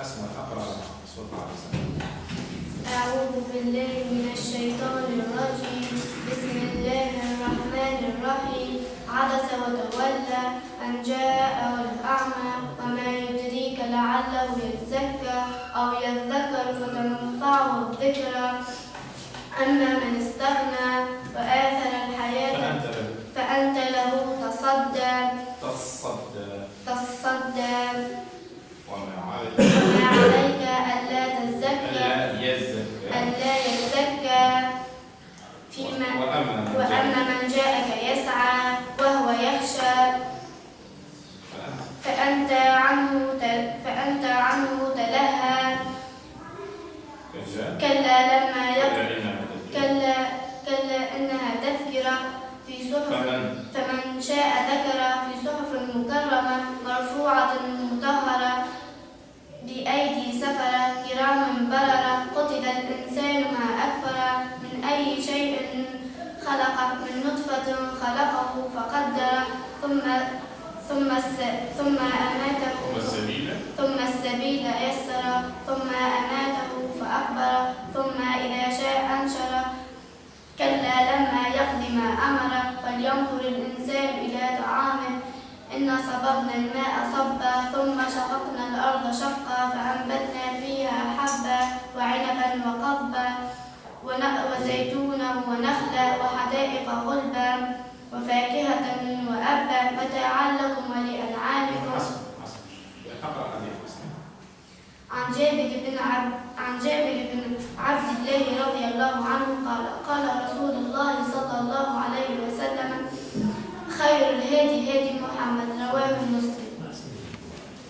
أسمع أقرأ سورة الإنسان. أعوذ بالله من الشيطان الرجيم. بسم الله الرحمن الرحيم. عبس وتولى أن جاءه الأعمى وما يدريك لعله يزكى أو يذكر فتنفعه الذكرى أما من استغنى وآثر الحياة فأنت له تصدى وما عليك ألا يزكى وأما من جاءك يسعى وهو يخشى فأنت عنه تلهى كلا إنها تذكرة في صحف فمن شاء ذكر في صحف مكرمة مرفوعة مطهرة بأيدي سفرة كرام بررة قتل الإنسان ما أكفره من أي شيء خلقه من نطفة خلقه فقدره ثم السبيل يسره ثم أماته فأكبره ثم إذا شاء أنشره كلا لما يقض ما أمره فلينظر الإنسان إلى طعامه إنا صببنا الماء صبا ثم شققنا الأرض شقا فأنبتنا فيها حبا وعنبا وقضبا وزيتونا ونخلا وحدائق غلبا وفاكهة وأبا متاعا لكم ولأنعامكم. عن جابر بن عبد الله رضي الله عنه قال رسول الله صلى الله عليه وسلم خير الهادي هادي محمد رواه